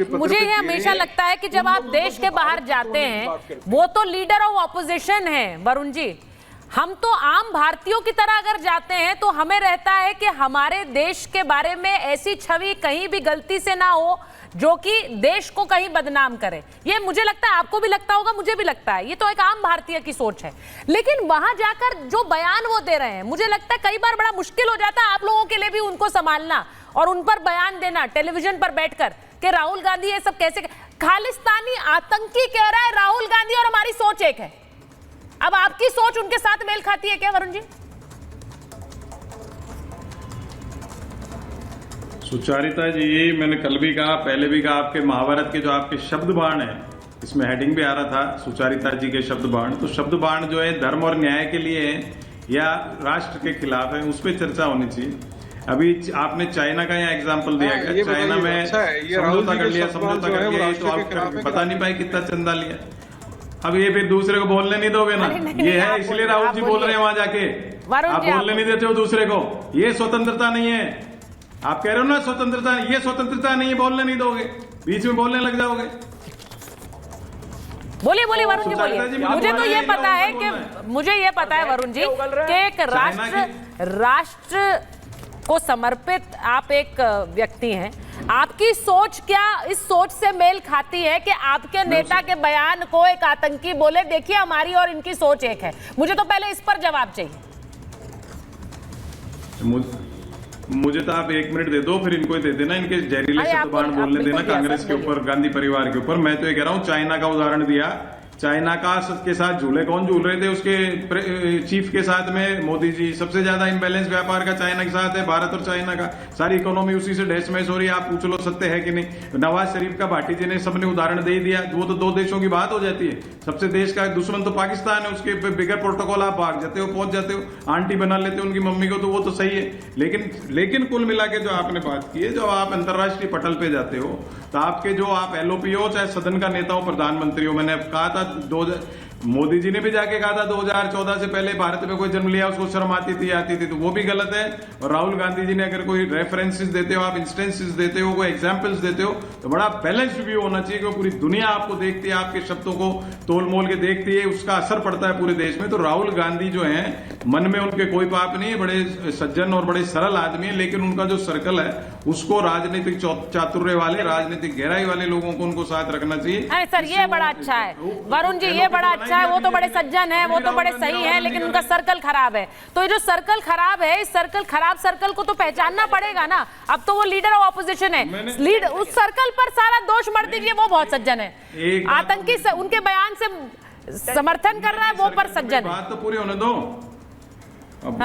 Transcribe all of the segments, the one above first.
मुझे ये हमेशा लगता है कि जब आप देश के बाहर जाते हैं, वो तो लीडर ऑफ ऑपोजिशन है वरुण जी, हम तो आम भारतीयों की तरह अगर जाते हैं तो हमें रहता है कि हमारे देश के बारे में ऐसी छवि कहीं भी गलती से ना हो जो कि देश को कहीं बदनाम करे। ये मुझे लगता है, आपको भी लगता होगा, मुझे भी लगता है, ये तो एक आम भारतीय की सोच है। लेकिन वहां जाकर जो बयान वो दे रहे हैं, मुझे लगता है कई बार बड़ा मुश्किल हो जाता है आप लोगों के लिए भी उनको संभालना और उन पर बयान देना टेलीविजन पर बैठकर कि राहुल गांधी ये सब कैसे, खालिस्तानी आतंकी कह रहा है राहुल गांधी और हमारी सोच एक है। अब आपकी सोच उनके साथ मेल खाती है क्या वरुण जी? सुचारिता जी, मैंने कल भी कहा, पहले भी कहा, आपके महाभारत के जो आपके शब्द बाण है, इसमें हेडिंग भी आ रहा था सुचारिता जी के शब्द बाण, तो शब्द बाण जो है धर्म और न्याय के लिए है या राष्ट्र के खिलाफ है, उस पर चर्चा होनी चाहिए। अभी आपने चाइना का यहाँ एग्जाम्पल दिया गया, चाइना में समझौता कर लिया, तो आप बता नहीं पाए कितना चंदा लिया। अब ये फिर दूसरे को बोलने नहीं दोगे ना, ये है इसलिए राहुल जी बोल रहे हैं वहां जाके, आप बोलने नहीं देते हो दूसरे को, ये स्वतंत्रता नहीं है। आप कह रहे हो ना स्वतंत्रता, ये स्वतंत्रता नहीं है, बोलने नहीं दोगे, बीच में बोलने लग जाओगे। बोलिए बोलिए वरुण जी, बोलिए। मुझे तो ये पता है कि मुझे ये पता है वरुण जी कि एक राष्ट्र को समर्पित आप एक व्यक्ति हैं, आपकी सोच क्या इस सोच से मेल खाती है कि आपके नेता के बयान को एक आतंकी बोले? देखिए हमारी और इनकी सोच एक है, मुझे तो पहले इस पर जवाब चाहिए। मुझे तो आप 1 मिनट दे दो, फिर इनको ही दे देना, इनके जहरीले शब्द बाण बोलने देना कांग्रेस के ऊपर, गांधी परिवार के ऊपर। मैं तो ये कह रहा हूँ, चाइना का उदाहरण दिया, चाइना का के साथ झूले कौन झूल रहे थे? उसके चीफ के साथ में मोदी जी। सबसे ज्यादा इम्बैलेंस व्यापार का चाइना के साथ है, भारत और चाइना का। सारी इकोनॉमी उसी से डैश मैच हो रही है। आप पूछ लो सत्य है कि नहीं? नवाज शरीफ का भाटी जी ने सबने उदाहरण दे ही दिया। वो तो 2 देशों की बात हो जाती है। सबसे देश का दुश्मन तो पाकिस्तान है, उसके बिगर प्रोटोकॉल आप भाग जाते हो, पहुंच जाते हो, आंटी बना लेते हो उनकी मम्मी को, तो वो तो सही है। लेकिन कुल मिला के जो आपने बात की है, जो आप अंतर्राष्ट्रीय पटल पे जाते हो, तो आपके जो आप एलओपी हो, चाहे सदन का नेता हो, प्रधानमंत्री हो, मैंने कहा था मोदी जी ने भी जाके कहा था 2014 से पहले भारत में कोई जन्म लिया उसको शर्म आती थी, तो वो भी गलत है। और राहुल गांधी जी ने अगर कोई रेफरेंसेस देते हो, आप इंस्टेंसेस देते हो, कोई एग्जांपल्स देते हो, तो बड़ा बैलेंस्ड व्यू होना चाहिए कि पूरी दुनिया आपको देखती है, आपके शब्दों को तोल मोल के देखती है, उसका असर पड़ता है पूरे देश में। तो राहुल गांधी जो है, मन में उनके कोई पाप नहीं है, बड़े सज्जन और बड़े सरल आदमी है, लेकिन उनका जो सर्कल है उसको राजनीतिक चातुर्य वाले, राजनीतिक गहराई वाले लोगों को उनको साथ रखना चाहिए। सर ये बड़ा अच्छा है वरुण जी, ये बड़ा अच्छा है। वो तो बड़े सज्जन है, वो तो बड़े सही है, लेकिन उनका सर्कल खराब है। तो ये जो सर्कल खराब है, इस खराब सर्कल को तो पहचानना पड़ेगा ना। अब तो वो लीडर ऑफ ऑपोजिशन है, उस सर्कल पर सारा दोष मत दीजिए, वो बहुत सज्जन है। आतंकी उनके बयान से समर्थन कर रहा है, वो पर सज्जन है। बात तो पूरी होने दो। अब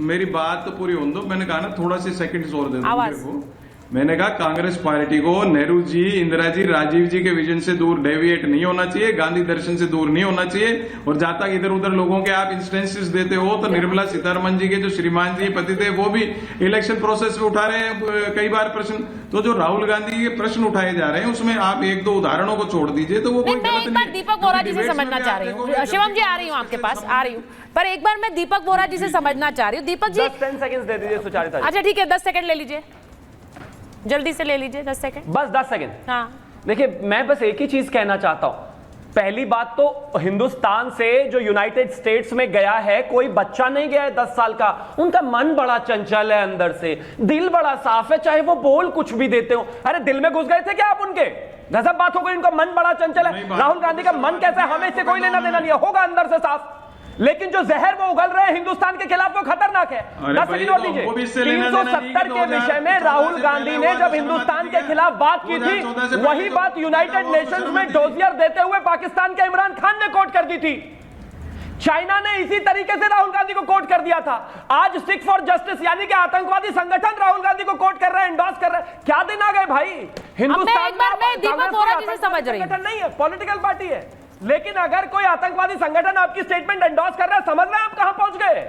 मेरी बात तो पूरी होने दो। मैंने कहा ना, थोड़ा सी सेकंड्स और दे दो। मैंने कहा कांग्रेस पार्टी को नेहरू जी, इंदिरा जी, राजीव जी के विजन से दूर डेविएट नहीं होना चाहिए, गांधी दर्शन से दूर नहीं होना चाहिए। और जहां तक इधर उधर लोगों के आप इंस्टेंसेस देते हो, तो निर्मला सीतारमण जी के जो श्रीमान जी पति थे, वो भी इलेक्शन प्रोसेस में उठा रहे हैं कई बार प्रश्न। तो जो राहुल गांधी के प्रश्न उठाए जा रहे हैं, उसमें आप 1-2 उदाहरणों को छोड़ दीजिए, तो वो कोई गलत नहीं। दीपक बोरा जी से समझना चाह रही हूँ, शिवम जी आ रही हूँ आपके पास, आ रही हूँ, पर एक बार मैं दीपक बोरा जी से समझना चाह रही हूँ। दीपक जी 10 सेकंड दे दीजिए सुचारिता। अच्छा ठीक है, 10 सेकंड ले लीजिए, जल्दी से ले लीजिए 10 सेकंड, बस 10 सेकंड। हाँ देखिए, मैं बस एक ही चीज कहना चाहता हूं। पहली बात तो हिंदुस्तान से जो यूनाइटेड स्टेट्स में गया है, कोई बच्चा नहीं गया है 10 साल का। उनका मन बड़ा चंचल है, अंदर से दिल बड़ा साफ है, चाहे वो बोल कुछ भी देते हो। अरे दिल में घुस गए थे क्या आप उनके? गजब बात हो गई, उनका मन बड़ा चंचल है। राहुल गांधी का मन कैसा है, हमें इससे कोई लेना देना नहीं होगा, अंदर से साफ। लेकिन जो जहर वो उगल रहे हैं हिंदुस्तान के खिलाफ, वो खतरनाक है। 10 सेकंड और दीजिए। 370 के विषय में राहुल गांधी ने जब हिंदुस्तान के खिलाफ बात की थी, वही बात यूनाइटेड नेशंस में डोजियर देते हुए पाकिस्तान के इमरान खान ने कोट कर दी थी। चाइना ने इसी तरीके से राहुल गांधी को कोट कर दिया था। आज सिख फॉर जस्टिस यानी कि आतंकवादी संगठन राहुल गांधी को कोट कर रहे हैं, एंडोर्स कर रहे हैं। क्या दिन आ गए भाई? हिंदुस्तान में दीपक बोरा जी से समझ रही हूं, नहीं है, पॉलिटिकल पार्टी है, लेकिन अगर कोई आतंकवादी संगठन आपकी स्टेटमेंट एंडोर्स कर रहा है, समझ रहे हैं आप कहां पहुंच गए?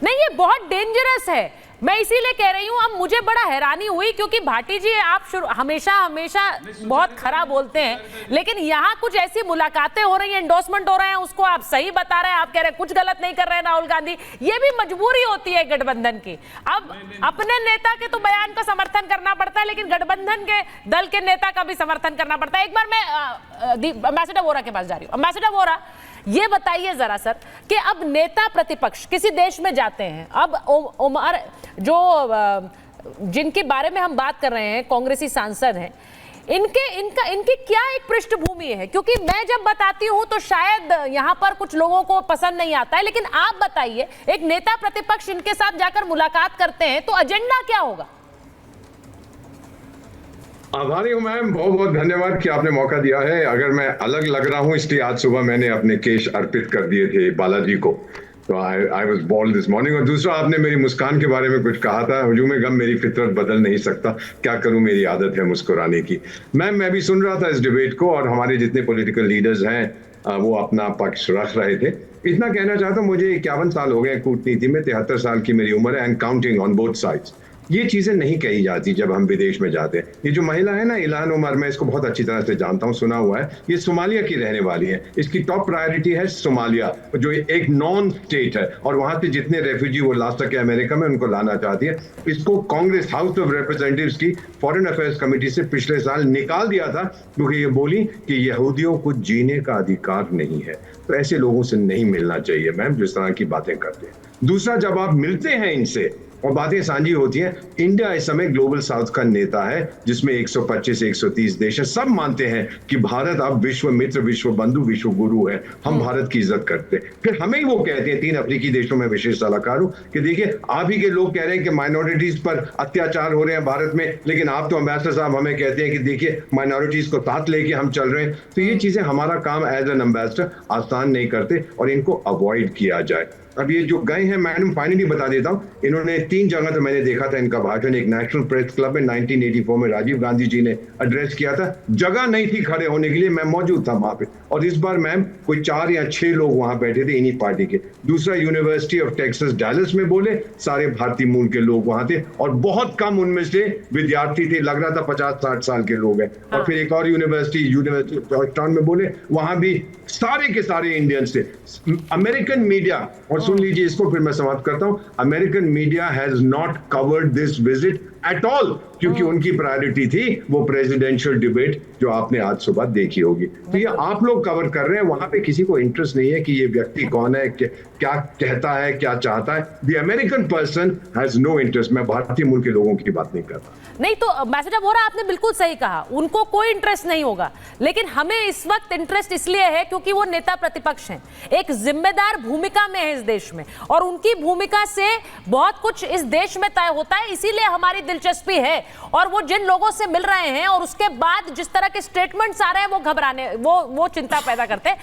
नहीं, ये बहुत डेंजरस है। मैं इसीलिए कह रही हूं, अब मुझे बड़ा हैरानी हुई क्योंकि भाटी जी आप हमेशा बहुत खराब बोलते हैं, लेकिन यहाँ कुछ ऐसी मुलाकातें हो रही हैं, एंडोर्समेंट हो रहे हैं, उसको आप सही बता रहे हैं, आप कह रहे हैं कुछ गलत नहीं कर रहे हैं राहुल गांधी। ये भी मजबूरी होती है गठबंधन की। अब अपने नेता के तो बयान का समर्थन करना पड़ता है, लेकिन गठबंधन के दल के नेता का भी समर्थन करना पड़ता है। एक बार मैं एम्बेसडर वोरा के पास जा रही हूँ। एम्बेसडर वोरा, ये बताइए जरा सर कि अब नेता प्रतिपक्ष किसी देश में जाते हैं, अब उमर जो जिनके बारे में हम बात कर रहे हैं, कांग्रेसी सांसद हैं, इनकी क्या एक पृष्ठभूमि है? क्योंकि मैं जब बताती हूं तो शायद यहां पर कुछ लोगों को पसंद नहीं आता है, लेकिन आप बताइए, एक नेता प्रतिपक्ष इनके साथ जाकर मुलाकात करते हैं तो एजेंडा क्या होगा? आभारी हूं मैम, बहुत बहुत धन्यवाद कि आपने मौका दिया है। अगर मैं अलग लग रहा हूं इसलिए आज सुबह मैंने अपने केश अर्पित कर दिए थे बालाजी को, तो I was bold this morning. और दूसरा, आपने मेरी मुस्कान के बारे में कुछ कहा था, हुजूम गम मेरी फितरत बदल नहीं सकता, क्या करूं मेरी आदत है मुस्कुराने की। मैम मैं भी सुन रहा था इस डिबेट को और हमारे जितने पॉलिटिकल लीडर्स हैं वो अपना पक्ष रख रहे थे। इतना कहना चाहता हूं, मुझे 51 साल हो गए कूटनीति में, 73 साल की मेरी उम्र है and counting on both sides. ये चीजें नहीं कही जाती जब हम विदेश में जाते हैं। ये जो महिला है ना इल्हान उमर, मैं इसको बहुत अच्छी तरह से जानता हूँ, सुना हुआ है, ये सोमालिया की रहने वाली है। इसकी टॉप प्रायोरिटी है सोमालिया, जो एक नॉन स्टेट है, और वहां से जितने रेफ्यूजी वो ला सके अमेरिका में उनको लाना चाहती है। इसको कांग्रेस हाउस ऑफ रिप्रेजेंटेटिव्स की फॉरेन अफेयर्स कमेटी से पिछले साल निकाल दिया था क्योंकि ये बोली कि यहूदियों को जीने का अधिकार नहीं है। तो ऐसे लोगों से नहीं मिलना चाहिए मैम, जिस तरह की बातें करते हैं। दूसरा, जब आप मिलते हैं इनसे और बातें साझी होती हैं, इंडिया इस समय ग्लोबल साउथ का नेता है जिसमें 125-130 देश है। सब मानते हैं कि भारत अब विश्व मित्र, विश्व बंधु, विश्व गुरु है। हम भारत की इज्जत करते हैं। फिर हमें वो कहते हैं, 3 अफ्रीकी देशों में विशेष सलाहकार हूं, कि देखिए आप ही के लोग कह रहे हैं कि माइनॉरिटीज पर अत्याचार हो रहे हैं भारत में, लेकिन आप तो एम्बेसडर साहब हमें कहते हैं कि देखिए माइनॉरिटीज को साथ लेके हम चल रहे हैं। तो ये चीजें हमारा काम एज एन एम्बेसडर आसान नहीं करते और इनको अवॉइड किया जाए। अब ये जो गए हैं, मैडम फाइनली बता देता हूं, इन्होंने 3 जगह तो मैंने देखा था इनका भाषण। एक नेशनल प्रेस क्लब में 1984 में राजीव गांधी जी ने एड्रेस किया था, जगह नहीं थी खड़े होने के लिए, मैं मौजूद था वहां पे। और इस बार मैम कोई 4 या 6 लोग वहां बैठे थे इन्हीं पार्टी के। दूसरा, यूनिवर्सिटी ऑफ टेक्सास डैलस में बोले, सारे भारतीय मूल के लोग वहां थे और बहुत कम उनमें से विद्यार्थी थे, लग रहा था 50-60 साल के लोग हैं। और फिर एक और यूनिवर्सिटी जॉर्जटाउन में बोले, वहां भी सारे के सारे इंडियंस थे। अमेरिकन मीडिया, और सुन लीजिए इसको फिर मैं समाप्त करता हूं, American media has not covered this visit at all, क्योंकि उनकी प्रायोरिटी थी वो प्रेसिडेंशियल डिबेट जो आपने आज सुबह देखी होगी। तो ये आप लोग कवर कर रहे हैं, वहां पे किसी को इंटरेस्ट नहीं है कि ये व्यक्ति कौन है, क्या कहता है, क्या चाहता है। The American person has no interest. मैं भारतीय मूल के लोगों की बात नहीं कर रहा। नहीं तो एम्बेसडर वोरा, आपने बिल्कुल सही कहा, उनको कोई इंटरेस्ट नहीं होगा, लेकिन हमें इस वक्त इंटरेस्ट इसलिए है क्योंकि वो नेता प्रतिपक्ष हैं, एक जिम्मेदार भूमिका में है इस देश में, और उनकी भूमिका से बहुत कुछ इस देश में तय होता है, इसीलिए हमारी दिलचस्पी है। और वो जिन लोगों से मिल रहे हैं और उसके बाद जिस तरह के स्टेटमेंट्स आ रहे हैं, वो घबराने, वो चिंता पैदा करते हैं।